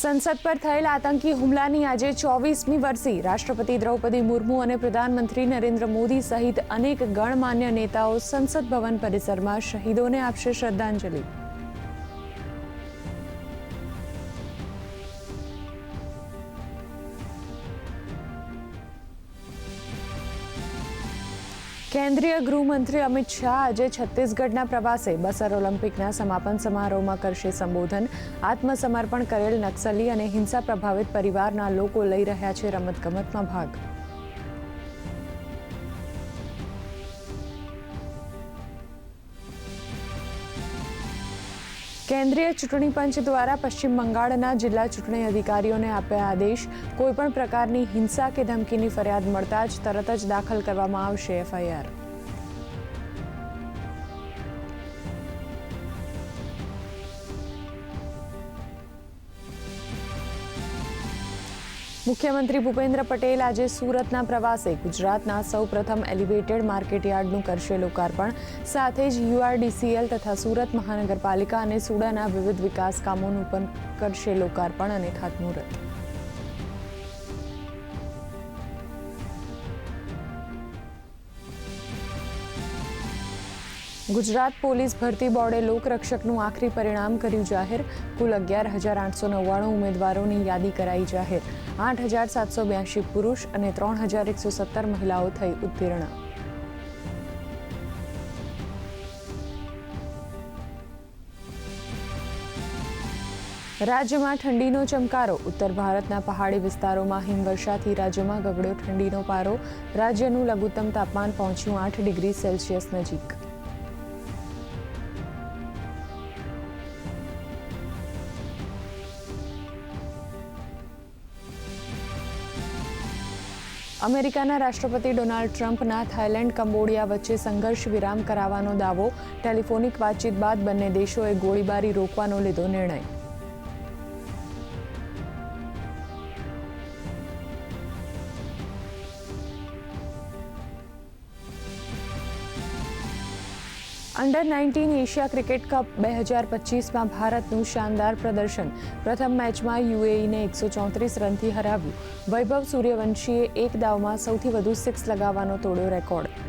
સંસદ પર થયેલ આતંકી હુમલાની આજે 24મી વર્ષી રાષ્ટ્રપતિ દ્રૌપદી મુર્મુ અને પ્રધાનમંત્રી નરેન્દ્ર મોદી સહિત અનેક ગણમાન્ય નેતાઓ સંસદ ભવન પરિસરમાં શહીદોને આપશે શ્રદ્ધાંજલિ। કેન્દ્રીય ગૃહમંત્રી અમિત શાહ આજે છત્તીસગઢના પ્રવાસે બસર ઓલિમ્પિકના સમાપન સમારોહમાં કરશે સંબોધન। આત્મસમર્પણ કરેલ નક્સલી અને હિંસા પ્રભાવિત પરિવારના લોકો લઈ રહ્યા છે રમતગમતમાં ભાગ। કેન્દ્રીય ચૂંટણી પંચ દ્વારા પશ્ચિમ બંગાળના જિલ્લા ચૂંટણી અધિકારીઓને આપ્યા આદેશ। કોઈપણ પ્રકારની હિંસા કે ધમકીની ફરિયાદ મળતા જ તરત જ દાખલ કરવામાં આવશે એફઆઈઆર। મુખ્યમંત્રી ભૂપેન્દ્ર પટેલ આજે સુરતના પ્રવાસે ગુજરાતના સૌપ્રથમ એલિવેટેડ માર્કેટયાર્ડનું કરશે લોકાર્પણ। સાથે જ યુઆરડીસીએલ તથા સુરત મહાનગરપાલિકા અને સુડાના વિવિધ વિકાસ કામોનું પણ કરશે લોકાર્પણ અને ખાતમુહૂર્ત। ગુજરાત પોલીસ ભરતી બોર્ડે લોકરક્ષકનું આખરી પરિણામ કર્યું જાહેર। કુલ 11,899 ઉમેદવારોની યાદી કરાઈ જાહેર। 8,782 પુરુષ અને 3,117 મહિલાઓ થઈ ઉત્તીર્ણ। રાજ્યમાં ઠંડીનો ચમકારો। ઉત્તર ભારતના પહાડી વિસ્તારોમાં હિમવર્ષાથી રાજ્યમાં ગગડ્યો ઠંડીનો પારો। રાજ્યનું લઘુત્તમ તાપમાન પહોંચ્યું 8 ડિગ્રી સેલ્સિયસ નજીક। અમેરિકાના રાષ્ટ્રપતિ ડોનાલ્ડ ટ્રમ્પના થાઇલેન્ડ કંબોડિયા વચ્ચે સંઘર્ષ વિરામ કરાવવાનો દાવો। ટેલિફોનિક વાતચીત બાદ બંને દેશોએ ગોળીબારી રોકવાનો લીધો નિર્ણય। અંડર-19 એશિયા ક્રિકેટ કપ 2025માં ભારતનું શાનદાર પ્રદર્શન। પ્રથમ મેચમાં યુએઈને 134 રનથી હરાવ્યું। વૈભવ સૂર્યવંશીએ એક દાવમાં સૌથી વધુ સિક્સ લગાવવાનો તોડ્યો રેકોર્ડ।